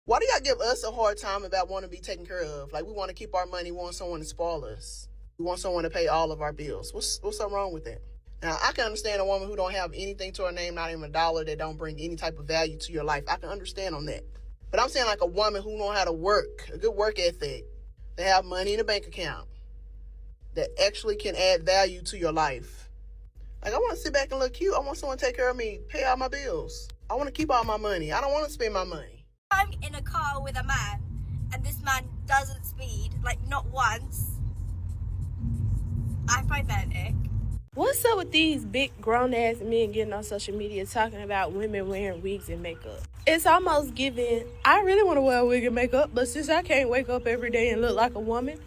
Why do y'all give us a hard time about wanting to be taken care of? Like, we want to keep our money, we want someone to spoil us. We want someone to pay all of our bills. What's so wrong with that? Now, I can understand a woman who don't have anything to her name, not even a dollar, that don't bring any type of value to your life. I can understand on that. But I'm saying like a woman who know how to work, a good work ethic, they have money in a bank account, that actually can add value to your life. Like, I want to sit back and look cute. I want someone to take care of me, pay all my bills. I want to keep all my money. I don't want to spend my money. I'm in a car with a man and this man doesn't speed, like not once, I find that ick. What's up with these big grown-ass men getting on social media talking about women wearing wigs and makeup? It's almost giving, I really want to wear a wig and makeup, but since I can't wake up every day and look like a woman,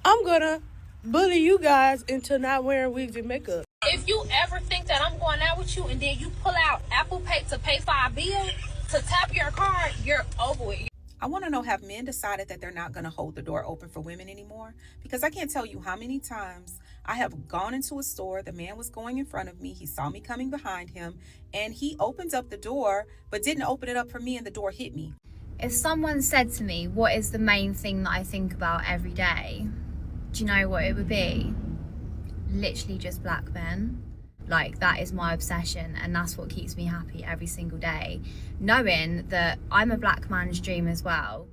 I'm gonna bully you guys into not wearing wigs and makeup. If you ever think that I'm going out with you and then you pull out Apple Pay to pay for our bill, to tap your card, you're over with. I want to know, have men decided that they're not going to hold the door open for women anymore? Because I can't tell you how many times I have gone into a store, the man was going in front of me, he saw me coming behind him, and he opened up the door, but didn't open it up for me, and the door hit me. If someone said to me, what is the main thing that I think about every day? Do you know what it would be? Literally just black men. Like, that is my obsession, and that's what keeps me happy every single day, knowing that I'm a black man's dream as well.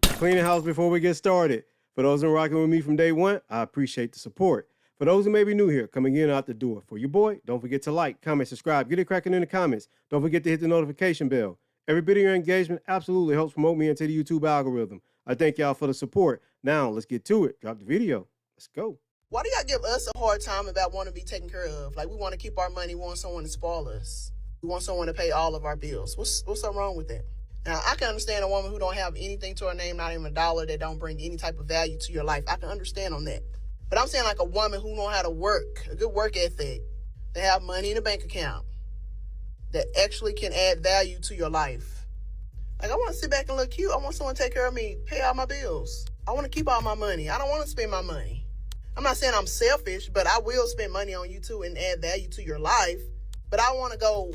Clean the house before we get started. For those who are rocking with me from day one, I appreciate the support. For those who may be new here, coming in and out the door, for your boy, don't forget to like, comment, subscribe, get it cracking in the comments. Don't forget to hit the notification bell. Every bit of your engagement absolutely helps promote me into the YouTube algorithm. I thank y'all for the support. Now, let's get to it. Drop the video. Let's go. Why do y'all give us a hard time about wanting to be taken care of? Like, we want to keep our money, we want someone to spoil us. We want someone to pay all of our bills. What's so wrong with that? Now, I can understand a woman who don't have anything to her name, not even a dollar, that don't bring any type of value to your life. I can understand on that. But I'm saying like a woman who know how to work, a good work ethic, they have money in a bank account, that actually can add value to your life. Like, I want to sit back and look cute. I want someone to take care of me, pay all my bills. I want to keep all my money. I don't want to spend my money. I'm not saying I'm selfish, but I will spend money on you too and add value to your life. But I want to go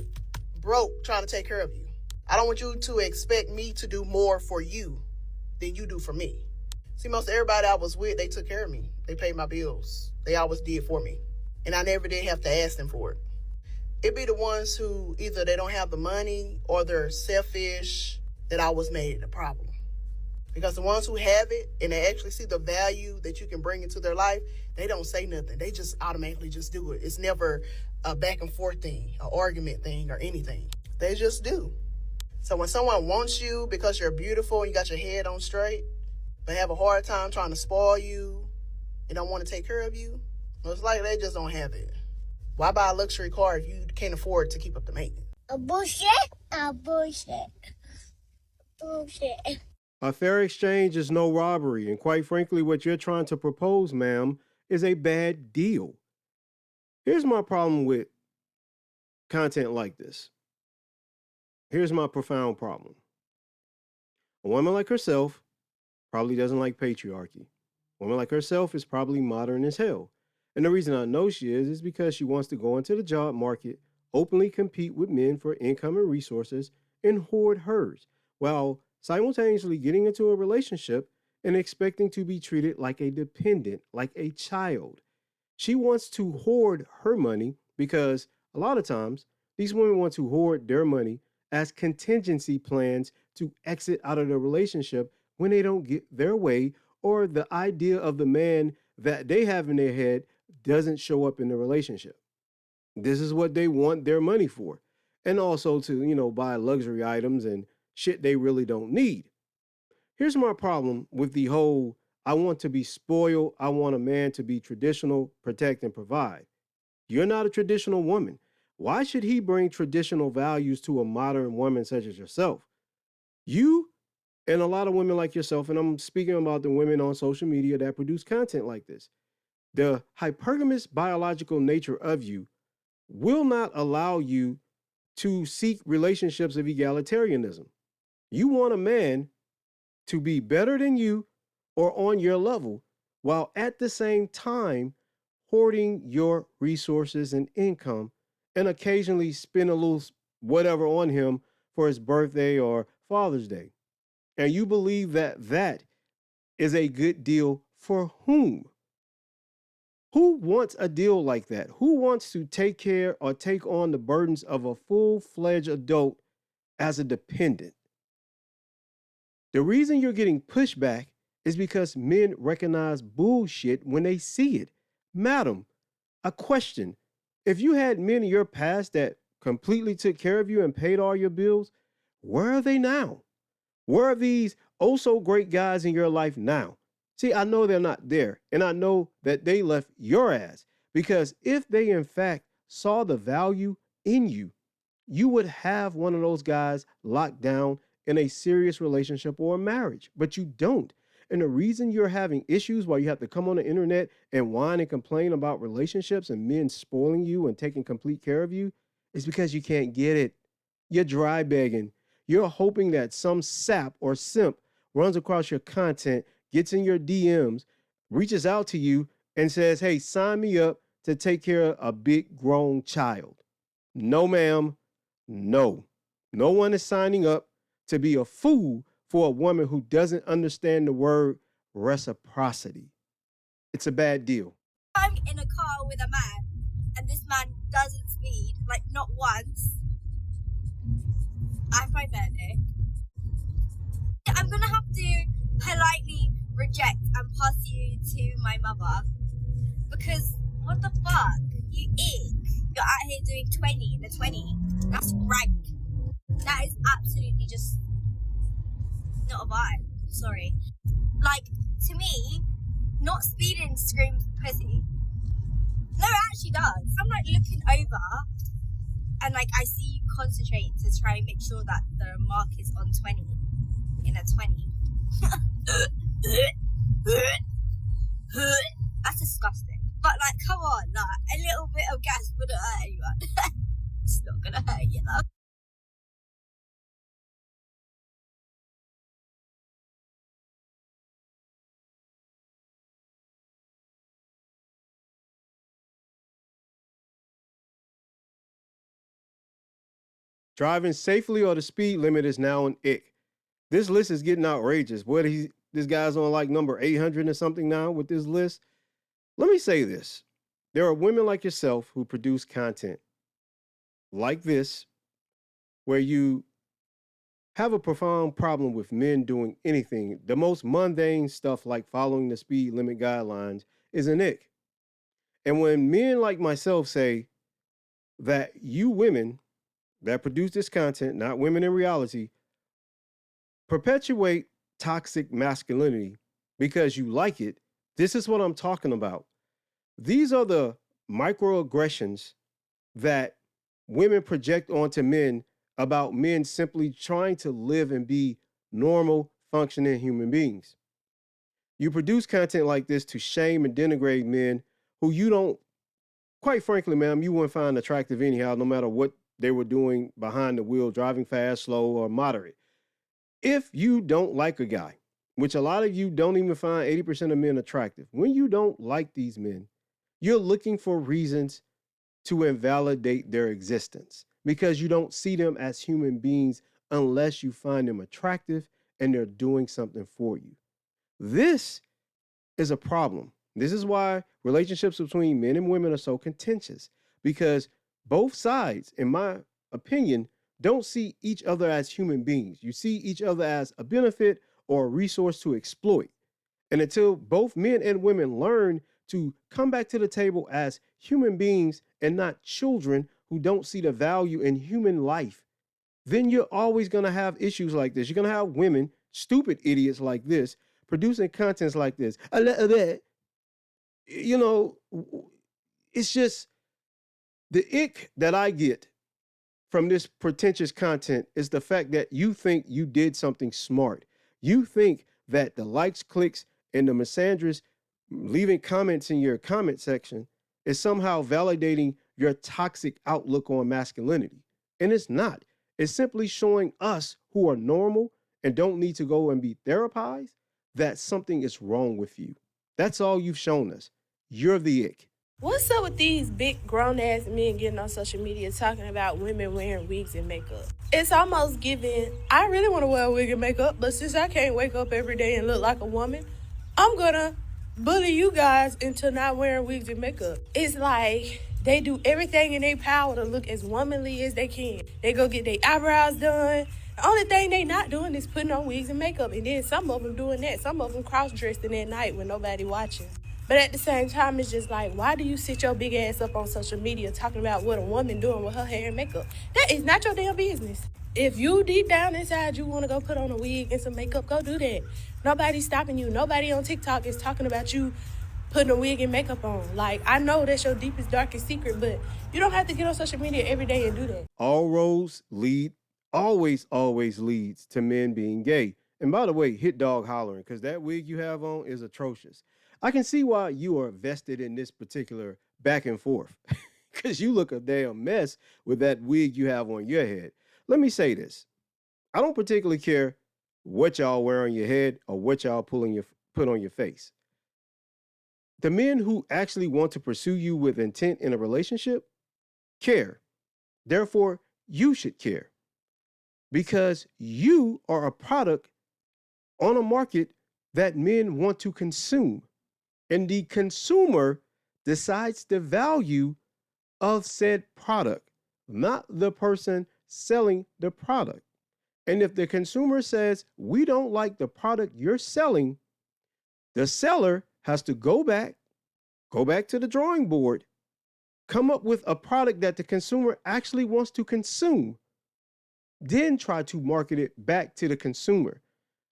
broke trying to take care of you. I don't want you to expect me to do more for you than you do for me. See, most everybody I was with, they took care of me. They paid my bills. They always did for me. And I never did have to ask them for it. It'd be the ones who either they don't have the money or they're selfish that always made it a problem. Because the ones who have it and they actually see the value that you can bring into their life, they don't say nothing. They just automatically just do it. It's never a back and forth thing, an argument thing, or anything. They just do. So when someone wants you because you're beautiful and you got your head on straight, but have a hard time trying to spoil you and don't want to take care of you, most likely they just don't have it. Why buy a luxury car if you can't afford to keep up the maintenance? A bullshit. A fair exchange is no robbery, and quite frankly, what you're trying to propose, ma'am, is a bad deal. Here's my problem with content like this. Here's my profound problem. A woman like herself probably doesn't like patriarchy. A woman like herself is probably modern as hell. And the reason I know she is because she wants to go into the job market, openly compete with men for income and resources, and hoard hers, while simultaneously getting into a relationship and expecting to be treated like a dependent, like a child. She wants to hoard her money because a lot of times these women want to hoard their money as contingency plans to exit out of the relationship when they don't get their way or the idea of the man that they have in their head doesn't show up in the relationship. This is what they want their money for. And also to, buy luxury items and shit they really don't need. Here's my problem with the whole, I want to be spoiled, I want a man to be traditional, protect, and provide. You're not a traditional woman. Why should he bring traditional values to a modern woman such as yourself? You and a lot of women like yourself, and I'm speaking about the women on social media that produce content like this, the hypergamous biological nature of you will not allow you to seek relationships of egalitarianism. You want a man to be better than you or on your level, while at the same time hoarding your resources and income, and occasionally spend a little whatever on him for his birthday or Father's Day. And you believe that that is a good deal for whom? Who wants a deal like that? Who wants to take care or take on the burdens of a full-fledged adult as a dependent? The reason you're getting pushback is because men recognize bullshit when they see it. Madam, a question. If you had men in your past that completely took care of you and paid all your bills, where are they now? Where are these oh so great guys in your life now? See, I know they're not there, and I know that they left your ass, because if they in fact saw the value in you, you would have one of those guys locked down in a serious relationship or a marriage, but you don't. And the reason you're having issues while you have to come on the internet and whine and complain about relationships and men spoiling you and taking complete care of you is because you can't get it. You're dry begging. You're hoping that some sap or simp runs across your content, gets in your DMs, reaches out to you and says, hey, sign me up to take care of a big grown child. No, ma'am. No. No one is signing up to be a fool for a woman who doesn't understand the word reciprocity. It's a bad deal. I'm in a car with a man and this man doesn't speed, like not once. I find that ick. I'm gonna have to politely reject and pass you to my mother, because what the fuck, you ick. You're out here doing 20 in the 20. That's rank. That is absolutely just not a vibe. Sorry. Like, to me, not speeding screams pussy. No, it actually does. I'm like looking over and like I see you concentrate to try and make sure that the mark is on 20 in a 20. That's disgusting. But like, come on, like a little bit of gas wouldn't hurt anyone. It's not gonna hurt you though. Driving safely or the speed limit is now an ick. This list is getting outrageous. This guy's on like number 800 or something now with this list. Let me say this. There are women like yourself who produce content like this, where you have a profound problem with men doing anything. The most mundane stuff like following the speed limit guidelines is an ick. And when men like myself say that you women that produce this content, not women in reality, perpetuate toxic masculinity because you like it, this is what I'm talking about. These are the microaggressions that women project onto men about men simply trying to live and be normal, functioning human beings. You produce content like this to shame and denigrate men who you don't, quite frankly, ma'am, you wouldn't find attractive anyhow, no matter what they were doing behind the wheel, driving fast, slow, or moderate. If you don't like a guy, which a lot of you don't even find 80% of men attractive, when you don't like these men, you're looking for reasons to invalidate their existence because you don't see them as human beings unless you find them attractive and they're doing something for you. This is a problem. This is why relationships between men and women are so contentious, because both sides, in my opinion, don't see each other as human beings. You see each other as a benefit or a resource to exploit. And until both men and women learn to come back to the table as human beings and not children who don't see the value in human life, then you're always going to have issues like this. You're going to have women, stupid idiots like this, producing contents like this. You know, it's just the ick that I get from this pretentious content is the fact that you think you did something smart. You think that the likes, clicks, and the misandrous leaving comments in your comment section is somehow validating your toxic outlook on masculinity. And it's not. It's simply showing us who are normal and don't need to go and be therapized that something is wrong with you. That's all you've shown us. You're the ick. What's up with these big grown ass men getting on social media talking about women wearing wigs and makeup? It's almost giving, I really want to wear a wig and makeup, but since I can't wake up every day and look like a woman, I'm gonna bully you guys into not wearing wigs and makeup. It's like they do everything in their power to look as womanly as they can. They go get their eyebrows done. The only thing they not doing is putting on wigs and makeup. And then some of them doing that. Some of them cross-dressing at night with nobody watching. But at the same time, it's just like, why do you sit your big ass up on social media talking about what a woman doing with her hair and makeup? That is not your damn business. If you deep down inside you want to go put on a wig and some makeup, go do that. Nobody's stopping you. Nobody on TikTok is talking about you putting a wig and makeup on. Like, I know that's your deepest, darkest secret, but you don't have to get on social media every day and do that. All roads always leads to men being gay. And by the way, hit dog hollering, because that wig you have on is atrocious. I can see why you are vested in this particular back and forth, because you look a damn mess with that wig you have on your head. Let me say this. I don't particularly care what y'all wear on your head or what y'all put on your face. The men who actually want to pursue you with intent in a relationship care. Therefore, you should care, because you are a product on a market that men want to consume. And the consumer decides the value of said product, not the person selling the product. And if the consumer says, we don't like the product you're selling, the seller has to go back to the drawing board, come up with a product that the consumer actually wants to consume, then try to market it back to the consumer.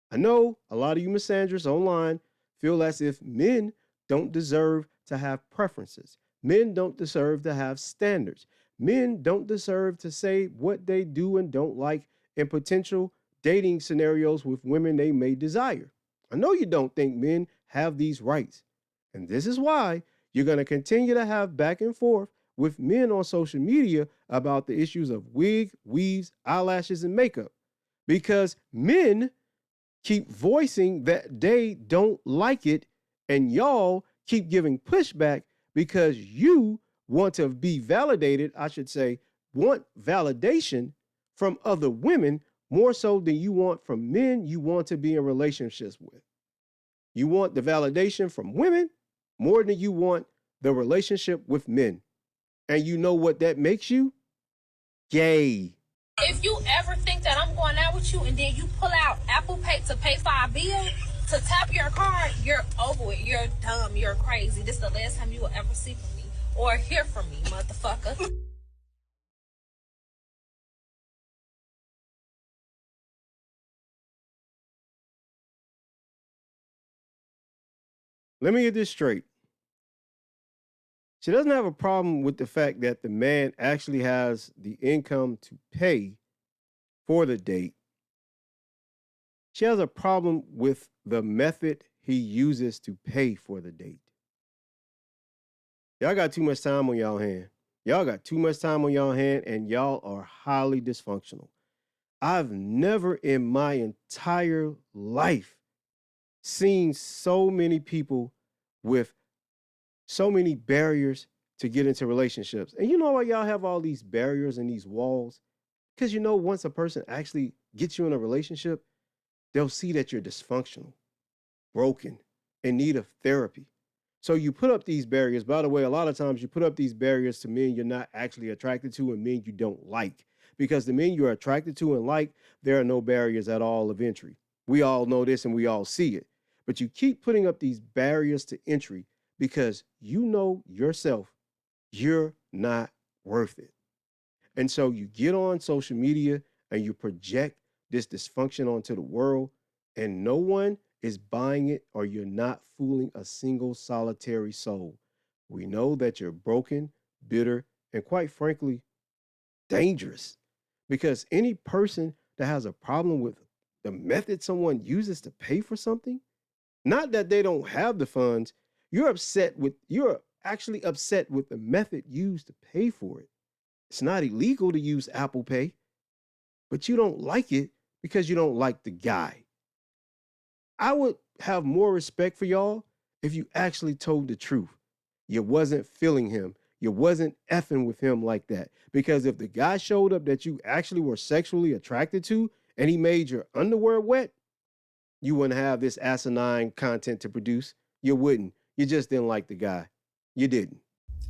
I know a lot of you misanders online feel as if men don't deserve to have preferences. Men don't deserve to have standards. Men don't deserve to say what they do and don't like in potential dating scenarios with women they may desire. I know you don't think men have these rights. And this is why you're going to continue to have back and forth with men on social media about the issues of wig, weaves, eyelashes, and makeup. Because men keep voicing that they don't like it, and y'all keep giving pushback because you want to be validated, want validation from other women more so than you want from men you want to be in relationships with. You want the validation from women more than you want the relationship with men. And you know what that makes you? Gay. If you ever think that I'm going out with you and then you pull out Apple Pay to pay for our bill, to tap your card, you're over it. You're dumb. You're crazy. This is the last time you will ever see from me or hear from me, motherfucker. Let me get this straight. She doesn't have a problem with the fact that the man actually has the income to pay for the date. She has a problem with the method he uses to pay for the date. Y'all got too much time on y'all hand. Y'all got too much time on y'all hand, and y'all are highly dysfunctional. I've never in my entire life seen so many people with so many barriers to get into relationships. And you know why y'all have all these barriers and these walls? Because you know, once a person actually gets you in a relationship, they'll see that you're dysfunctional, broken, in need of therapy. So you put up these barriers. By the way, a lot of times you put up these barriers to men you're not actually attracted to and men you don't like. Because the men you're attracted to and like, there are no barriers at all of entry. We all know this and we all see it. But you keep putting up these barriers to entry because you know yourself, you're not worth it. And so you get on social media and you project this dysfunction onto the world, and no one is buying it, or you're not fooling a single solitary soul. We know that you're broken, bitter, and quite frankly, dangerous. Because any person that has a problem with the method someone uses to pay for something, not that they don't have the funds, you're actually upset with the method used to pay for it. It's not illegal to use Apple Pay, but you don't like it because you don't like the guy. I would have more respect for y'all if you actually told the truth. You wasn't feeling him. You wasn't effing with him like that. Because if the guy showed up that you actually were sexually attracted to and he made your underwear wet, you wouldn't have this asinine content to produce. You wouldn't. You just didn't like the guy. You didn't.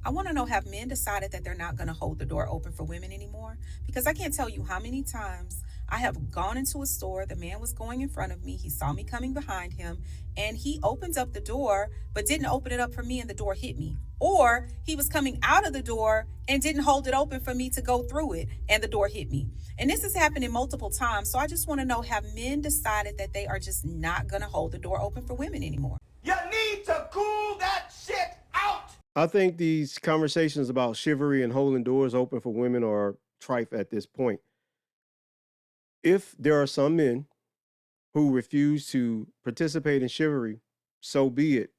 I want to know, have men decided that they're not going to hold the door open for women anymore? Because I can't tell you how many times I have gone into a store, the man was going in front of me, he saw me coming behind him, and he opens up the door but didn't open it up for me and the door hit me. Or he was coming out of the door and didn't hold it open for me to go through it and the door hit me. And this has happened multiple times. So I just want to know, have men decided that they are just not going to hold the door open for women anymore? You need to cool that shit out. I think these conversations about chivalry and holding doors open for women are trite at this point. If there are some men who refuse to participate in chivalry, so be it.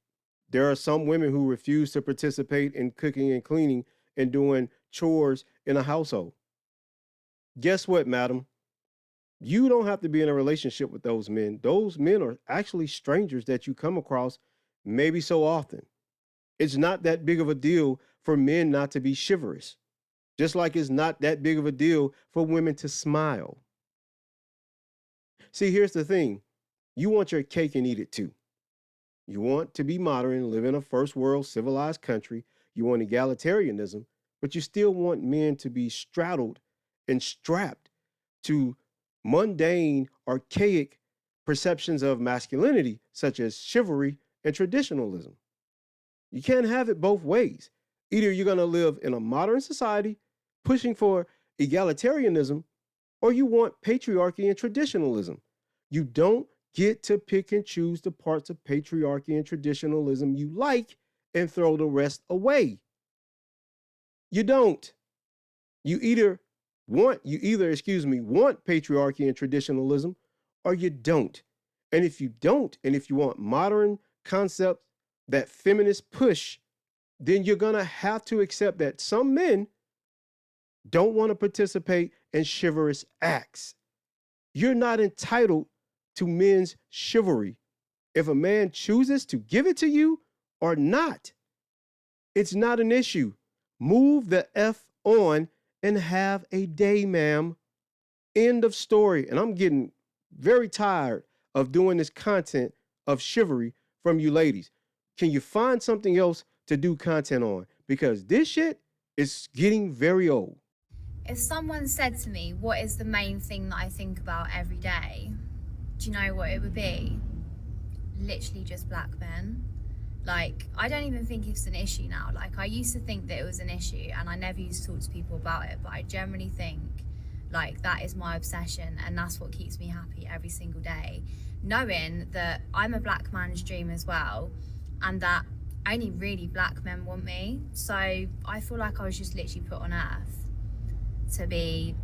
There are some women who refuse to participate in cooking and cleaning and doing chores in a household. Guess what, madam? You don't have to be in a relationship with those men. Those men are actually strangers that you come across maybe so often. It's not that big of a deal for men not to be chivalrous, just like it's not that big of a deal for women to smile. See, here's the thing. You want your cake and eat it too. You want to be modern, live in a first world civilized country. You want egalitarianism, but you still want men to be straddled and strapped to mundane, archaic perceptions of masculinity, such as chivalry and traditionalism. You can't have it both ways. Either you're going to live in a modern society pushing for egalitarianism, or you want patriarchy and traditionalism. You don't get to pick and choose the parts of patriarchy and traditionalism you like and throw the rest away. You don't. You either want patriarchy and traditionalism, or you don't. And if you don't, and if you want modern concepts that feminists push, then you're going to have to accept that some men don't want to participate in chivalrous acts. You're not entitled to men's chivalry if a man chooses to give it to you or not. It's not an issue. Move the F on and have a day, ma'am. End of story. And I'm getting very tired of doing this content of chivalry from you ladies. Can you find something else to do content on? Because this shit is getting very old. If someone said to me, what is the main thing that I think about every day? Do you know what it would be? Literally just black men. Like, I don't even think it's an issue now. Like, I used to think that it was an issue and I never used to talk to people about it, but I generally think, like, that is my obsession and that's what keeps me happy every single day. Knowing that I'm a black man's dream as well, and that only really black men want me. So I feel like I was just literally put on earth to be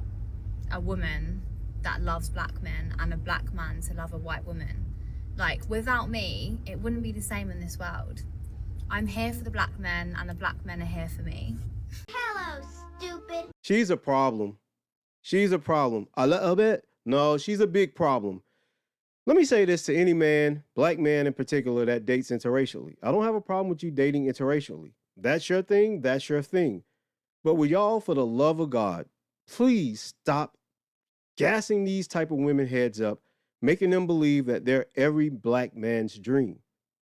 a woman that loves black men and a black man to love a white woman. Like, without me, it wouldn't be the same in this world. I'm here for the black men and the black men are here for me. Hello, stupid. She's a problem. She's a problem. A little bit? No, she's a big problem. Let me say this to any man, black man in particular, that dates interracially. I don't have a problem with you dating interracially. That's your thing. That's your thing. But will y'all, for the love of God, please stop gassing these type of women heads up, making them believe that they're every black man's dream.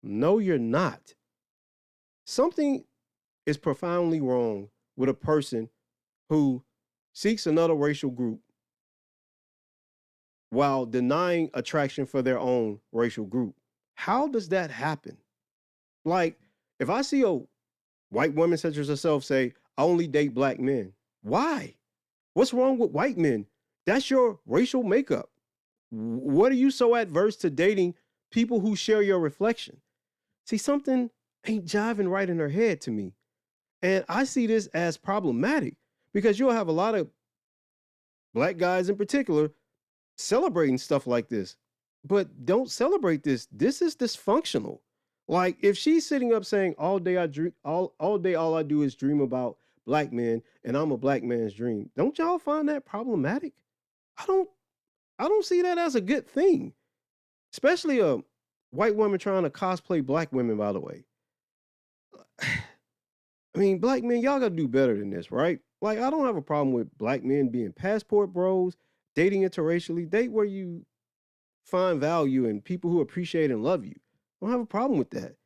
No, you're not. Something is profoundly wrong with a person who seeks another racial group while denying attraction for their own racial group. How does that happen? Like, if I see a white woman such as herself say, I only date black men. Why? What's wrong with white men? That's your racial makeup. What are you so adverse to dating people who share your reflection? See, something ain't jiving right in her head to me. And I see this as problematic because you'll have a lot of black guys in particular celebrating stuff like this. But don't celebrate this. This is dysfunctional. Like, if she's sitting up saying all day all I do is dream about black men and I'm a black man's dream, don't y'all find that problematic? I don't see that as a good thing. Especially a white woman trying to cosplay black women, by the way. I mean, black men, y'all gotta do better than this, right? Like, I don't have a problem with black men being passport bros, dating interracially, date where you find value in people who appreciate and love you. I don't have a problem with that.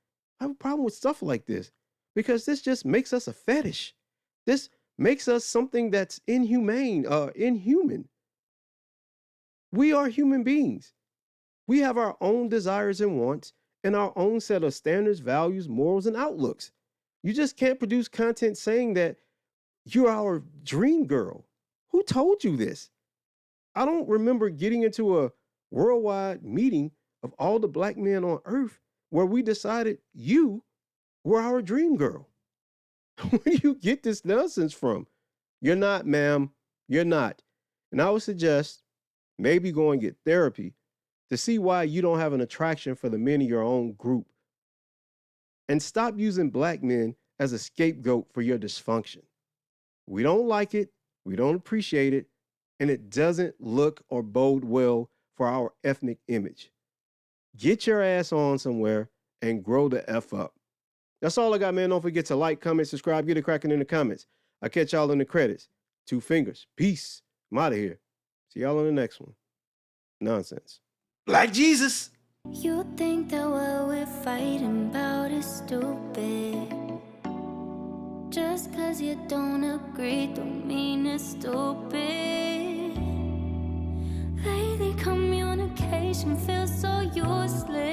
I have a problem with stuff like this because this just makes us a fetish. This makes us something that's inhuman. We are human beings. We have our own desires and wants and our own set of standards, values, morals, and outlooks. You just can't produce content saying that you're our dream girl. Who told you this? I don't remember getting into a worldwide meeting of all the black men on earth where we decided you were our dream girl. Where do you get this nonsense from? You're not, ma'am. You're not. And I would suggest maybe go and get therapy to see why you don't have an attraction for the men in your own group. And stop using black men as a scapegoat for your dysfunction. We don't like it, we don't appreciate it, and it doesn't look or bode well for our ethnic image. Get your ass on somewhere and grow the F up. That's all I got, man. Don't forget to like, comment, subscribe, get it cracking in the comments. I'll catch y'all in the credits. 2 fingers. Peace. I'm out of here. See y'all on the next one. Nonsense. Like Jesus. You think that what we're fighting about is stupid. Just cause you don't agree don't mean it's stupid. Lately communication feels so useless.